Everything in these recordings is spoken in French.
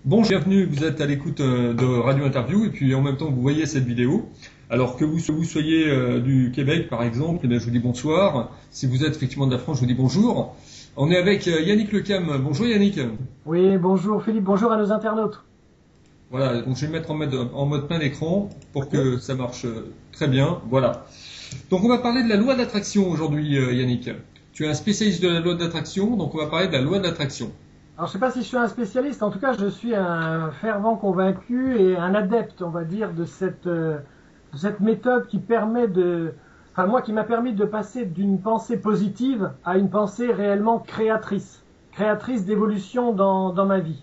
Bon, bienvenue, vous êtes à l'écoute de Radio Interview et puis en même temps vous voyez cette vidéo. Alors que vous soyez du Québec par exemple, eh bien, je vous dis bonsoir. Si vous êtes effectivement de la France, je vous dis bonjour. On est avec Yannick Lecam. Bonjour Yannick. Oui, bonjour Philippe, bonjour à nos internautes. Voilà, donc je vais me mettre en mode plein écran pour que ça marche très bien. Voilà. Donc on va parler de la loi d'attraction aujourd'hui Yannick. Tu es un spécialiste de la loi d'attraction, donc on va parler de la loi d'attraction. Alors je ne sais pas si je suis un spécialiste, en tout cas je suis un fervent convaincu et un adepte, on va dire, de cette méthode qui permet qui m'a permis de passer d'une pensée positive à une pensée réellement créatrice d'évolution dans ma vie.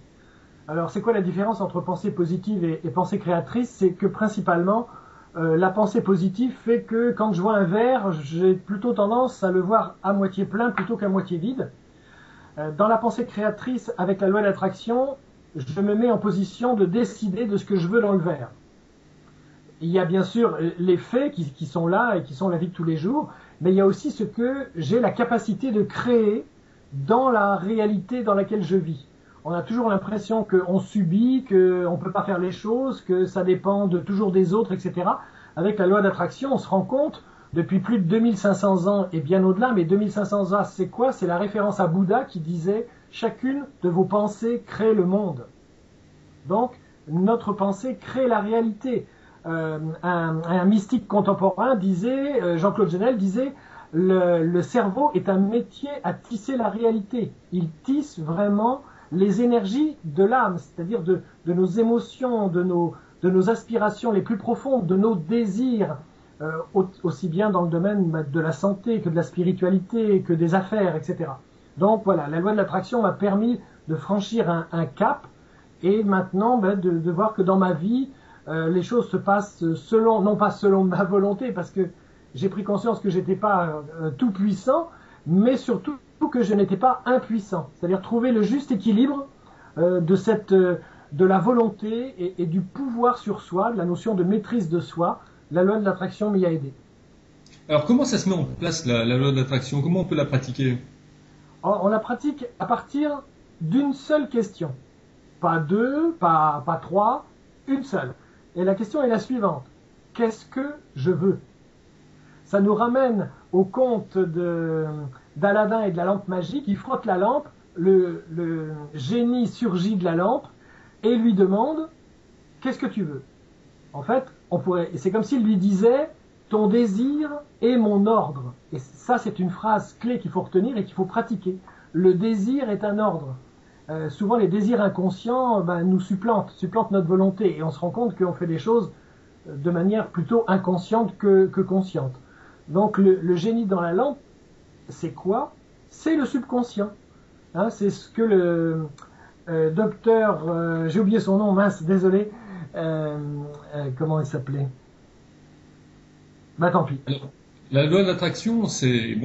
Alors c'est quoi la différence entre pensée positive et pensée créatrice? C'est que principalement la pensée positive fait que quand je vois un verre, j'ai plutôt tendance à le voir à moitié plein plutôt qu'à moitié vide. Dans la pensée créatrice, avec la loi d'attraction, je me mets en position de décider de ce que je veux dans le verre. Il y a bien sûr les faits qui sont là et qui sont la vie de tous les jours, mais il y a aussi ce que j'ai la capacité de créer dans la réalité dans laquelle je vis. On a toujours l'impression qu'on subit, qu'on ne peut pas faire les choses, que ça dépend toujours des autres, etc. Avec la loi d'attraction, on se rend compte, depuis plus de 2500 ans et bien au-delà, mais 2500 ans, c'est quoi? C'est la référence à Bouddha qui disait « Chacune de vos pensées crée le monde ». Donc, notre pensée crée la réalité. Un mystique contemporain disait, Jean-Claude Genel disait « Le cerveau est un métier à tisser la réalité ». Il tisse vraiment les énergies de l'âme, c'est-à-dire de nos émotions, de nos aspirations les plus profondes, de nos désirs, aussi bien dans le domaine de la santé que de la spiritualité, que des affaires, etc. Donc voilà, la loi de l'attraction m'a permis de franchir un cap et maintenant de voir que dans ma vie, les choses se passent non pas selon ma volonté, parce que j'ai pris conscience que j'étais pas tout puissant, mais surtout que je n'étais pas impuissant. C'est-à-dire trouver le juste équilibre de la volonté et du pouvoir sur soi, de la notion de maîtrise de soi. La loi de l'attraction m'y a aidé. Alors comment ça se met en place la loi d'attraction? Comment on peut la pratiquer? On la pratique à partir d'une seule question. Pas deux, pas trois, une seule. Et la question est la suivante. Qu'est-ce que je veux? Ça nous ramène au conte d'Aladin et de la lampe magique. Il frotte la lampe, le génie surgit de la lampe et lui demande « Qu'est-ce que tu veux ?» En fait, c'est comme s'il lui disait « Ton désir est mon ordre ». Et ça, c'est une phrase clé qu'il faut retenir et qu'il faut pratiquer. Le désir est un ordre. Souvent, les désirs inconscients nous supplantent notre volonté. Et on se rend compte qu'on fait des choses de manière plutôt inconsciente que consciente. Donc, le génie dans la lampe, c'est quoi? C'est le subconscient. Hein, c'est ce que le docteur... j'ai oublié son nom, mince, désolé. Comment il s'appelait? Tant pis. La loi de l'attraction, c'est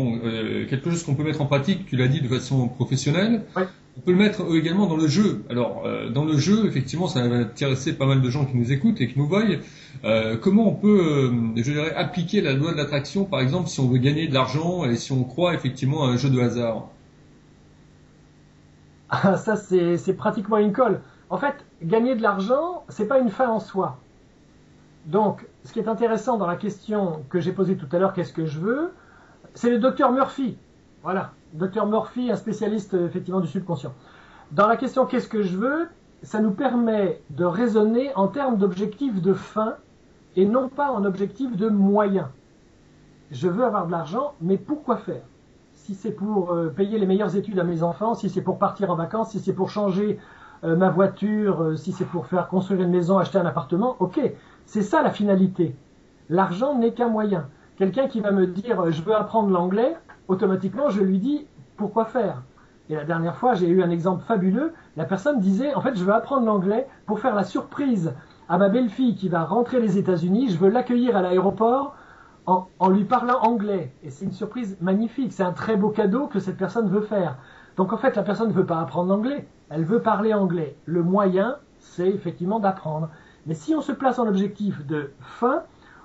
quelque chose qu'on peut mettre en pratique, tu l'as dit, de façon professionnelle. Ouais. On peut le mettre également dans le jeu. Alors, dans le jeu, effectivement, ça va intéresser pas mal de gens qui nous écoutent et qui nous voient. Comment on peut, je dirais, appliquer la loi de l'attraction, par exemple, si on veut gagner de l'argent et si on croit effectivement à un jeu de hasard? Ah, ça, c'est pratiquement une colle. En fait, gagner de l'argent, c'est pas une fin en soi. Donc, ce qui est intéressant dans la question que j'ai posée tout à l'heure, qu'est-ce que je veux? C'est le docteur Murphy. Voilà, docteur Murphy, un spécialiste effectivement du subconscient. Dans la question qu'est-ce que je veux, ça nous permet de raisonner en termes d'objectifs de fin et non pas en objectifs de moyens. Je veux avoir de l'argent, mais pourquoi faire? Si c'est pour payer les meilleures études à mes enfants, si c'est pour partir en vacances, si c'est pour changer ma voiture, si c'est pour faire construire une maison, acheter un appartement, ok, c'est ça la finalité. L'argent n'est qu'un moyen. Quelqu'un qui va me dire je veux apprendre l'anglais, automatiquement je lui dis pourquoi faire. Et la dernière fois j'ai eu un exemple fabuleux, la personne disait en fait je veux apprendre l'anglais pour faire la surprise à ma belle-fille qui va rentrer des États-Unis, je veux l'accueillir à l'aéroport en lui parlant anglais. Et c'est une surprise magnifique, c'est un très beau cadeau que cette personne veut faire. Donc en fait la personne ne veut pas apprendre l'anglais, elle veut parler anglais. Le moyen c'est effectivement d'apprendre. Mais si on se place en objectif de fin,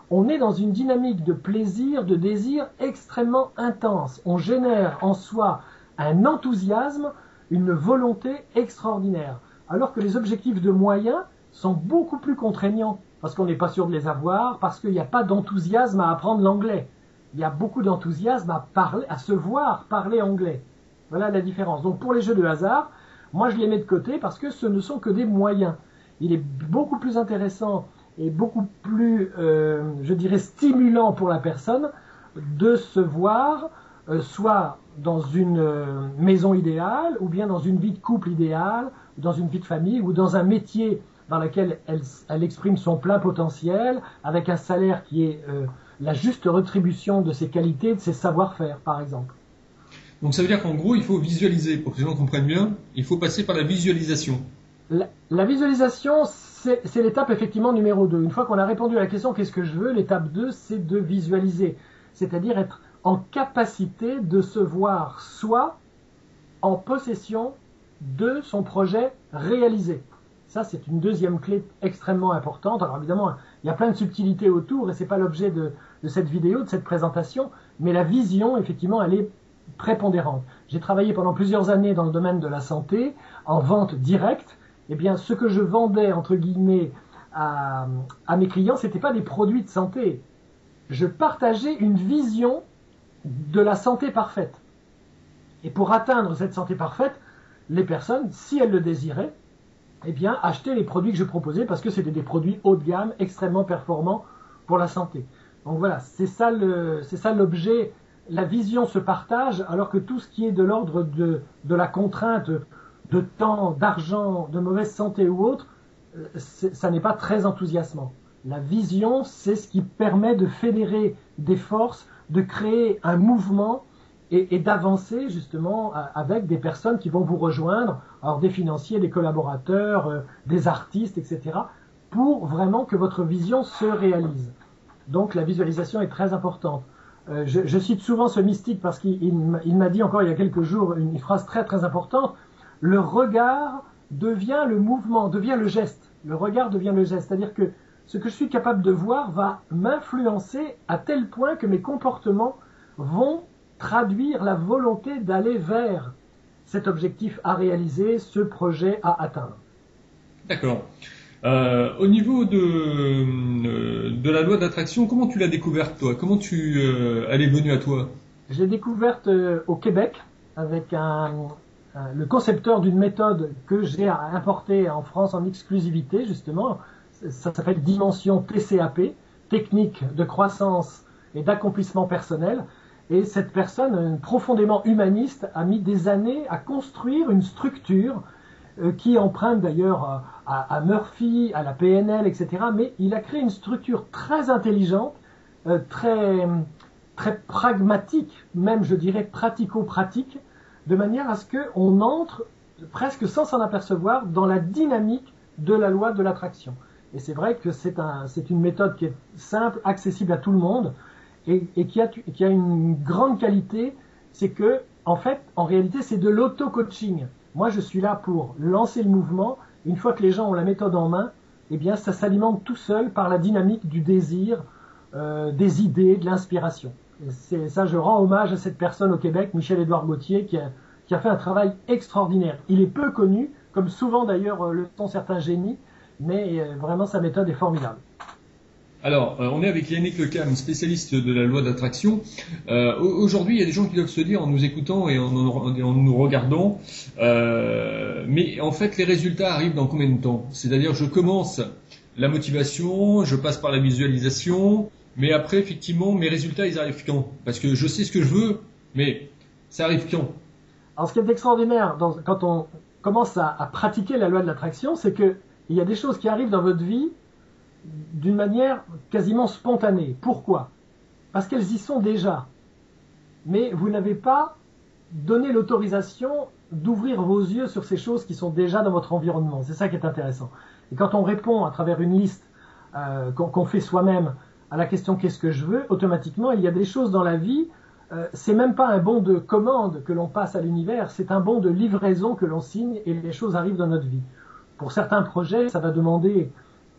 on est dans une dynamique de plaisir, de désir extrêmement intense. On génère en soi un enthousiasme, une volonté extraordinaire. alors que les objectifs de moyens sont beaucoup plus contraignants, parce qu'on n'est pas sûr de les avoir, parce qu'il n'y a pas d'enthousiasme à apprendre l'anglais. Il y a beaucoup d'enthousiasme à parler, à se voir parler anglais. Voilà la différence. Donc pour les jeux de hasard, moi je les mets de côté parce que ce ne sont que des moyens. Il est beaucoup plus intéressant et beaucoup plus, je dirais, stimulant pour la personne de se voir soit dans une maison idéale, ou bien dans une vie de couple idéale, ou dans une vie de famille, ou dans un métier dans lequel elle exprime son plein potentiel, avec un salaire qui est la juste rétribution de ses qualités, de ses savoir-faire, par exemple. Donc ça veut dire qu'en gros, il faut visualiser. Pour que les gens comprennent bien, il faut passer par la visualisation. La visualisation, c'est l'étape effectivement numéro 2. Une fois qu'on a répondu à la question « qu'est-ce que je veux ?», l'étape 2, c'est de visualiser. C'est-à-dire être en capacité de se voir soi en possession de son projet réalisé. Ça, c'est une deuxième clé extrêmement importante. Alors évidemment, il y a plein de subtilités autour et c'est pas l'objet de cette vidéo, de cette présentation, mais la vision, effectivement, elle est prépondérante. J'ai travaillé pendant plusieurs années dans le domaine de la santé, en vente directe. Eh bien, ce que je vendais, entre guillemets, à mes clients, c'était pas des produits de santé. Je partageais une vision de la santé parfaite. Et pour atteindre cette santé parfaite, les personnes, si elles le désiraient, eh bien, achetaient les produits que je proposais parce que c'était des produits haut de gamme, extrêmement performants pour la santé. Donc voilà, c'est ça l'objet. La vision se partage, alors que tout ce qui est de l'ordre de la contrainte de temps, d'argent, de mauvaise santé ou autre, ça n'est pas très enthousiasmant. La vision, c'est ce qui permet de fédérer des forces, de créer un mouvement et d'avancer justement avec des personnes qui vont vous rejoindre, alors des financiers, des collaborateurs, des artistes, etc., pour vraiment que votre vision se réalise. Donc la visualisation est très importante. Je cite souvent ce mystique parce qu'il m'a dit encore il y a quelques jours une phrase très très importante. Le regard devient le mouvement, devient le geste. Le regard devient le geste. C'est-à-dire que ce que je suis capable de voir va m'influencer à tel point que mes comportements vont traduire la volonté d'aller vers cet objectif à réaliser, ce projet à atteindre. D'accord. Au niveau de la loi d'attraction, comment tu l'as découverte toi ? Comment elle est venue à toi ? Je l'ai découverte au Québec avec le concepteur d'une méthode que j'ai importée en France en exclusivité justement. Ça s'appelle Dimension TCAP, technique de croissance et d'accomplissement personnel. Et cette personne, profondément humaniste, a mis des années à construire une structure qui emprunte d'ailleurs à Murphy, à la PNL, etc. Mais il a créé une structure très intelligente, très pragmatique, même je dirais pratico-pratique, de manière à ce qu'on entre presque sans s'en apercevoir dans la dynamique de la loi de l'attraction. Et c'est vrai que c'est une méthode qui est simple, accessible à tout le monde et qui a une grande qualité, c'est que en fait, en réalité, c'est de l'auto-coaching. Moi, je suis là pour lancer le mouvement. Une fois que les gens ont la méthode en main, eh bien, ça s'alimente tout seul par la dynamique du désir, des idées, de l'inspiration. Et ça, je rends hommage à cette personne au Québec, Michel-Édouard Gauthier, qui a fait un travail extraordinaire. Il est peu connu, comme souvent d'ailleurs le sont certains génies, mais vraiment sa méthode est formidable. Alors, on est avec Yannick Lecam, spécialiste de la loi d'attraction. Aujourd'hui, il y a des gens qui doivent se dire en nous écoutant et en nous regardant, mais en fait, les résultats arrivent dans combien de temps ? C'est-à-dire, je commence la motivation, je passe par la visualisation, mais après, effectivement, mes résultats, ils arrivent quand ? Parce que je sais ce que je veux, mais ça arrive quand ? Alors, ce qui est extraordinaire quand on commence à pratiquer la loi de l'attraction, c'est que il y a des choses qui arrivent dans votre vie d'une manière quasiment spontanée. Pourquoi ? Parce qu'elles y sont déjà. Mais vous n'avez pas donné l'autorisation d'ouvrir vos yeux sur ces choses qui sont déjà dans votre environnement. C'est ça qui est intéressant. Et quand on répond à travers une liste qu'on fait soi-même à la question « qu'est-ce que je veux ?», automatiquement, il y a des choses dans la vie, c'est même pas un bon de commande que l'on passe à l'univers, c'est un bon de livraison que l'on signe et les choses arrivent dans notre vie. Pour certains projets, ça va demander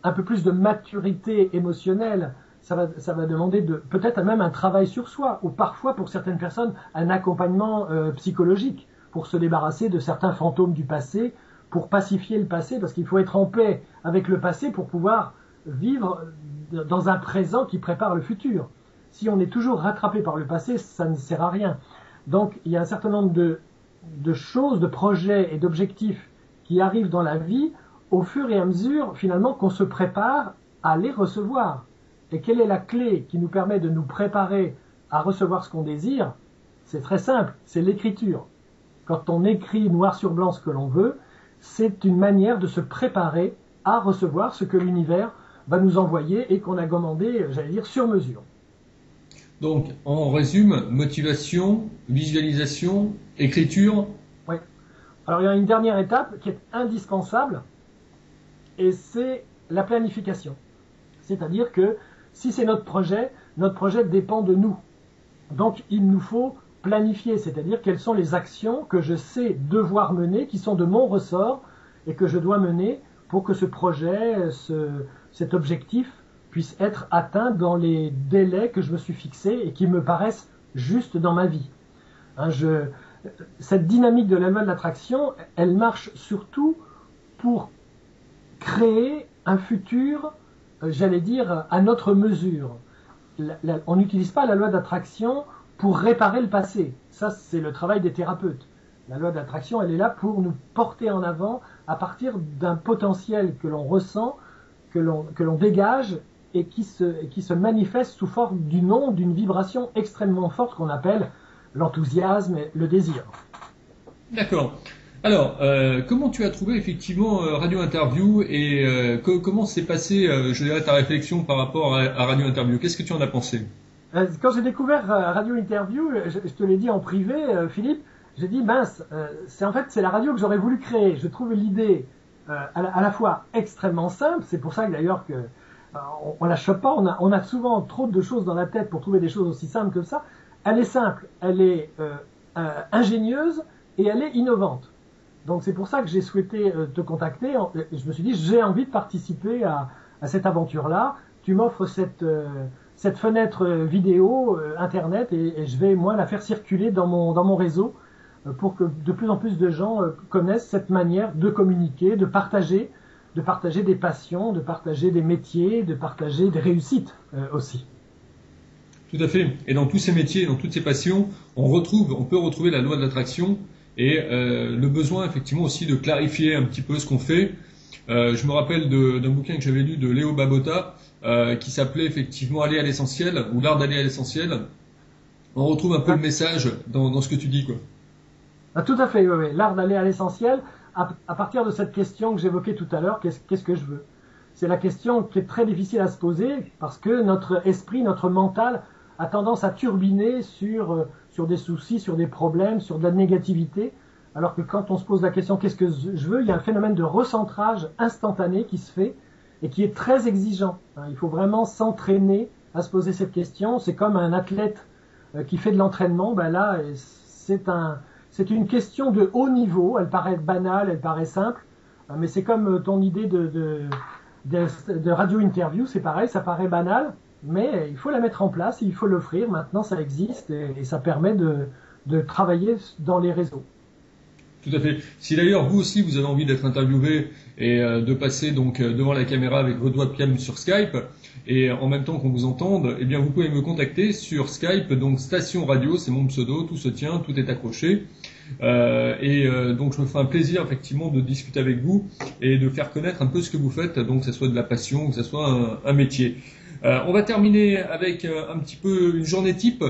un peu plus de maturité émotionnelle, ça va demander peut-être même un travail sur soi, ou parfois pour certaines personnes un accompagnement psychologique pour se débarrasser de certains fantômes du passé, pour pacifier le passé, parce qu'il faut être en paix avec le passé pour pouvoir vivre dans un présent qui prépare le futur. Si on est toujours rattrapé par le passé, ça ne sert à rien. Donc il y a un certain nombre de choses, de projets et d'objectifs qui arrivent dans la vie au fur et à mesure, finalement, qu'on se prépare à les recevoir. Et quelle est la clé qui nous permet de nous préparer à recevoir ce qu'on désire? C'est très simple, c'est l'écriture. Quand on écrit noir sur blanc ce que l'on veut, c'est une manière de se préparer à recevoir ce que l'univers va nous envoyer et qu'on a commandé, j'allais dire, sur mesure. Donc, en résume, motivation, visualisation, écriture. Oui. Alors, il y a une dernière étape qui est indispensable, et c'est la planification. C'est-à-dire que si c'est notre projet dépend de nous. Donc, il nous faut planifier, c'est-à-dire quelles sont les actions que je sais devoir mener, qui sont de mon ressort, et que je dois mener pour que ce projet, cet objectif, puisse être atteint dans les délais que je me suis fixés et qui me paraissent justes dans ma vie. Cette dynamique de la loi de l'attraction, elle marche surtout pour créer un futur, j'allais dire, à notre mesure. On n'utilise pas la loi d'attraction pour réparer le passé. Ça, c'est le travail des thérapeutes. La loi d'attraction, elle est là pour nous porter en avant à partir d'un potentiel que l'on ressent, que l'on dégage et qui se manifeste sous forme d'une vibration extrêmement forte qu'on appelle l'enthousiasme et le désir. D'accord. Alors, comment tu as trouvé effectivement Radio Interview et comment s'est passée, je dirais, ta réflexion par rapport à Radio Interview? Qu'est-ce que tu en as pensé? Quand j'ai découvert Radio Interview, je te l'ai dit en privé, Philippe, j'ai dit mince, c'est la radio que j'aurais voulu créer. Je trouve l'idée à la fois extrêmement simple, c'est pour ça que d'ailleurs que on la chope pas, on a souvent trop de choses dans la tête pour trouver des choses aussi simples que ça. Elle est simple, elle est ingénieuse et elle est innovante. Donc c'est pour ça que j'ai souhaité te contacter. Je me suis dit j'ai envie de participer à cette aventure-là. Tu m'offres cette fenêtre vidéo internet et je vais moi la faire circuler dans mon réseau pour que de plus en plus de gens connaissent cette manière de communiquer, de partager des passions, de partager des métiers, de partager des réussites aussi. Tout à fait. Et dans tous ces métiers, dans toutes ces passions, on peut retrouver la loi de l'attraction et le besoin effectivement aussi de clarifier un petit peu ce qu'on fait. Je me rappelle d'un bouquin que j'avais lu de Léo Babauta qui s'appelait effectivement Aller à l'essentiel ou l'art d'aller à l'essentiel. On retrouve un peu le message dans ce que tu dis, quoi. Ah, tout à fait, oui. L'art d'aller à l'essentiel, à partir de cette question que j'évoquais tout à l'heure, qu'est-ce que je veux? C'est la question qui est très difficile à se poser parce que notre esprit, notre mental a tendance à turbiner sur des soucis, sur des problèmes, sur de la négativité, alors que quand on se pose la question qu'est-ce que je veux, il y a un phénomène de recentrage instantané qui se fait et qui est très exigeant. Il faut vraiment s'entraîner à se poser cette question. C'est comme un athlète qui fait de l'entraînement. Ben là, c'est une question de haut niveau. Elle paraît banale, elle paraît simple, mais c'est comme ton idée de radio interview. C'est pareil, ça paraît banal, mais il faut la mettre en place, il faut l'offrir. Maintenant, ça existe et ça permet de travailler dans les réseaux. Tout à fait. Si d'ailleurs vous aussi vous avez envie d'être interviewé et de passer donc devant la caméra avec votre webcam sur Skype et en même temps qu'on vous entende, eh bien vous pouvez me contacter sur Skype, donc Station Radio, c'est mon pseudo, tout se tient, tout est accroché. Donc je me ferai un plaisir effectivement de discuter avec vous et de faire connaître un peu ce que vous faites, donc que ce soit de la passion, que ce soit un métier. On va terminer avec un petit peu une journée type,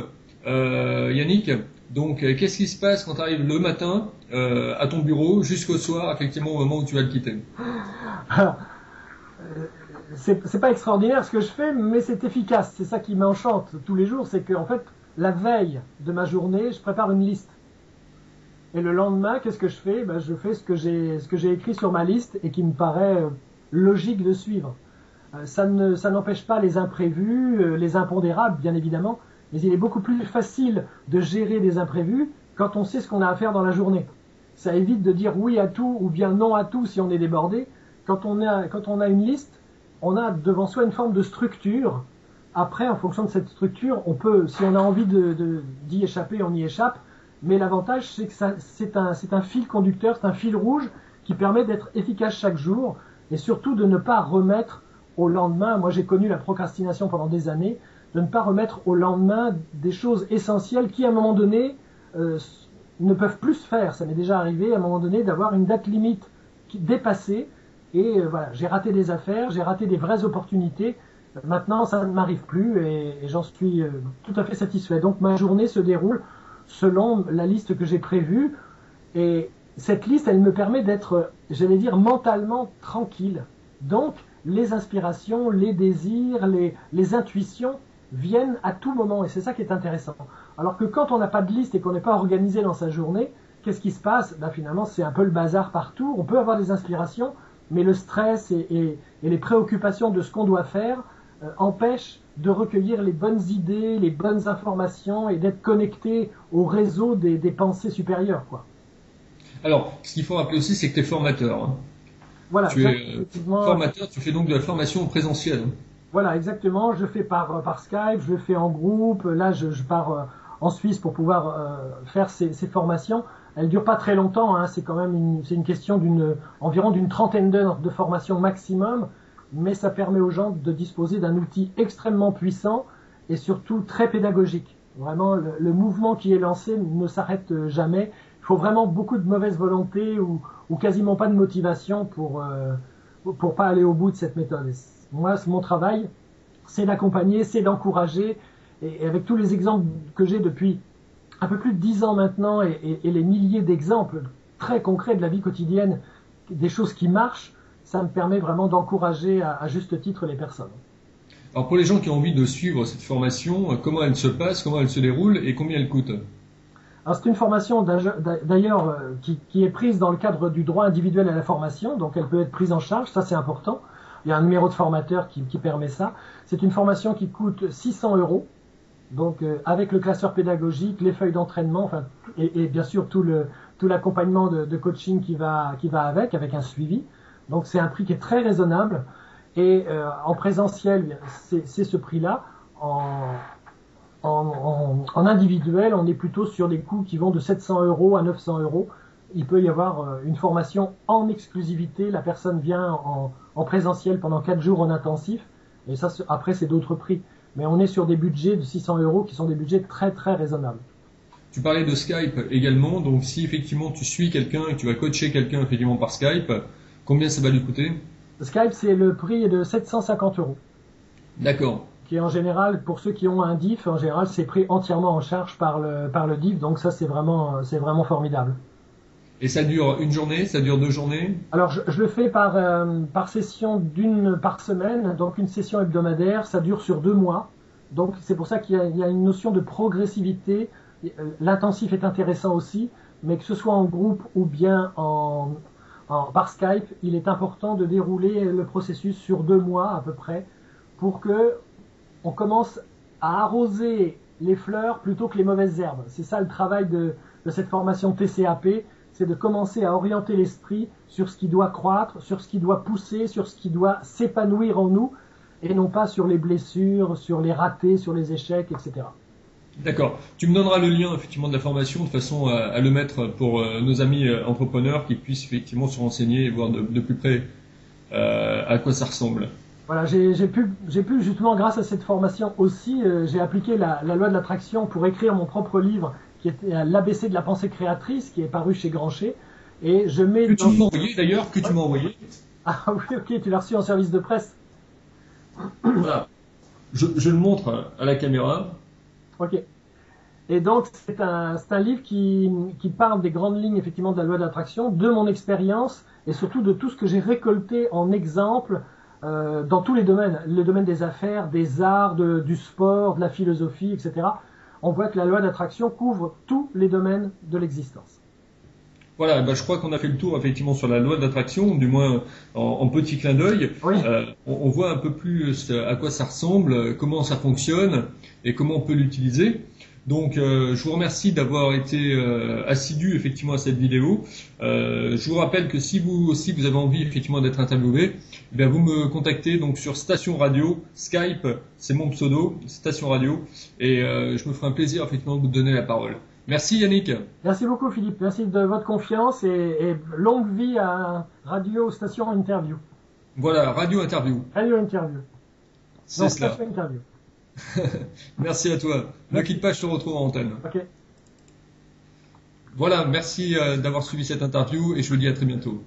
Yannick. Donc, qu'est-ce qui se passe quand tu arrives le matin à ton bureau jusqu'au soir, effectivement, au moment où tu vas le quitter? Alors, c'est pas extraordinaire ce que je fais, mais c'est efficace. C'est ça qui m'enchante tous les jours, c'est qu'en fait, la veille de ma journée, je prépare une liste. Et le lendemain, qu'est-ce que je fais? Je fais ce que j'ai écrit sur ma liste et qui me paraît logique de suivre. Ça n'empêche pas les imprévus, les impondérables, bien évidemment. Mais il est beaucoup plus facile de gérer des imprévus quand on sait ce qu'on a à faire dans la journée. Ça évite de dire oui à tout ou bien non à tout si on est débordé. Quand on a une liste, on a devant soi une forme de structure. Après, en fonction de cette structure, on peut, si on a envie d'y échapper, on y échappe. Mais l'avantage, c'est que c'est un fil conducteur, c'est un fil rouge qui permet d'être efficace chaque jour et surtout de ne pas remettre au lendemain, moi j'ai connu la procrastination pendant des années, de ne pas remettre au lendemain des choses essentielles qui à un moment donné ne peuvent plus se faire. Ça m'est déjà arrivé à un moment donné d'avoir une date limite dépassée et voilà, j'ai raté des affaires, j'ai raté des vraies opportunités. Maintenant ça ne m'arrive plus et j'en suis tout à fait satisfait. Donc ma journée se déroule selon la liste que j'ai prévue et cette liste elle me permet d'être, j'allais dire, mentalement tranquille. Donc les inspirations, les désirs, les intuitions viennent à tout moment et c'est ça qui est intéressant. Alors que quand on n'a pas de liste et qu'on n'est pas organisé dans sa journée, qu'est-ce qui se passe? Finalement c'est un peu le bazar partout, on peut avoir des inspirations, mais le stress et les préoccupations de ce qu'on doit faire empêchent de recueillir les bonnes idées, les bonnes informations et d'être connecté au réseau des pensées supérieures, quoi. Alors, ce qu'il faut rappeler aussi, c'est que tu es formateur. Hein. Voilà, tu es formateur, tu fais donc de la formation présentielle. Voilà, exactement. Je fais par Skype, je le fais en groupe. Là, je pars en Suisse pour pouvoir faire ces formations. Elles durent pas très longtemps. Hein. C'est quand même une question environ d'une trentaine d'heures de formation maximum. Mais ça permet aux gens de disposer d'un outil extrêmement puissant et surtout très pédagogique. Vraiment, le mouvement qui est lancé ne s'arrête jamais. Il faut vraiment beaucoup de mauvaise volonté ou quasiment pas de motivation pour pas aller au bout de cette méthode. Moi, mon travail, c'est d'accompagner, c'est d'encourager, et avec tous les exemples que j'ai depuis un peu plus de 10 ans maintenant, et les milliers d'exemples très concrets de la vie quotidienne, des choses qui marchent, ça me permet vraiment d'encourager à juste titre les personnes. Alors pour les gens qui ont envie de suivre cette formation, comment elle se passe, comment elle se déroule et combien elle coûte? Alors c'est une formation d'ailleurs qui est prise dans le cadre du droit individuel à la formation, donc elle peut être prise en charge, ça c'est important. Il y a un numéro de formateur qui permet ça. C'est une formation qui coûte 600 €, donc avec le classeur pédagogique, les feuilles d'entraînement, enfin, et bien sûr tout l'accompagnement de coaching qui va avec un suivi. Donc c'est un prix qui est très raisonnable et en présentiel c'est ce prix-là. En individuel, on est plutôt sur des coûts qui vont de 700 € à 900 €. Il peut y avoir une formation en exclusivité. La personne vient en présentiel pendant 4 jours en intensif. Et ça, après, c'est d'autres prix. Mais on est sur des budgets de 600 € qui sont des budgets très, très raisonnables. Tu parlais de Skype également. Donc, si effectivement tu suis quelqu'un et que tu vas coacher quelqu'un effectivement par Skype, combien ça va lui coûter? Skype, c'est le prix de 750 €. D'accord. Qui est en général, pour ceux qui ont un DIF, en général, c'est pris entièrement en charge par le DIF. Donc ça, c'est vraiment formidable. Et ça dure une journée, ça dure 2 journées? Alors je le fais par session d'une par semaine, donc une session hebdomadaire, ça dure sur 2 mois. Donc c'est pour ça qu'il y a une notion de progressivité. L'intensif est intéressant aussi, mais que ce soit en groupe ou bien par Skype, il est important de dérouler le processus sur 2 mois à peu près pour que on commence à arroser les fleurs plutôt que les mauvaises herbes. C'est ça le travail de cette formation TCAP, c'est de commencer à orienter l'esprit sur ce qui doit croître, sur ce qui doit pousser, sur ce qui doit s'épanouir en nous, et non pas sur les blessures, sur les ratés, sur les échecs, etc. D'accord. Tu me donneras le lien effectivement de la formation de façon à le mettre pour nos amis entrepreneurs qui puissent effectivement se renseigner et voir de plus près à quoi ça ressemble. Voilà, j'ai pu justement grâce à cette formation aussi, j'ai appliqué la loi de l'attraction pour écrire mon propre livre qui était l'ABC de la pensée créatrice, qui est paru chez Grancher. Et je mets que tu m'as envoyé d'ailleurs, tu m'as envoyé. Ah oui, ok, tu l'as reçu en service de presse. Voilà. Je le montre à la caméra. Ok. Et donc c'est un livre qui parle des grandes lignes effectivement de la loi de l'attraction, de mon expérience et surtout de tout ce que j'ai récolté en exemples dans tous les domaines, le domaine des affaires, des arts, du sport, de la philosophie, etc. On voit que la loi d'attraction couvre tous les domaines de l'existence. Voilà, je crois qu'on a fait le tour effectivement sur la loi de l'attraction, du moins en petit clin d'œil. Oui. On voit un peu plus à quoi ça ressemble, comment ça fonctionne et comment on peut l'utiliser. Donc je vous remercie d'avoir été assidu effectivement à cette vidéo. Je vous rappelle que si vous aussi vous avez envie effectivement d'être interviewé, eh bien vous me contactez donc sur Station Radio, Skype, c'est mon pseudo, Station Radio, et je me ferai un plaisir effectivement de vous donner la parole. Merci Yannick. Merci beaucoup Philippe, merci de votre confiance et longue vie à Radio Station Interview. Voilà, Radio Interview. Radio Interview. C'est cela. Station Interview. Merci à toi. Ne quitte pas, je te retrouve en antenne. Ok. Voilà, merci d'avoir suivi cette interview et je vous dis à très bientôt.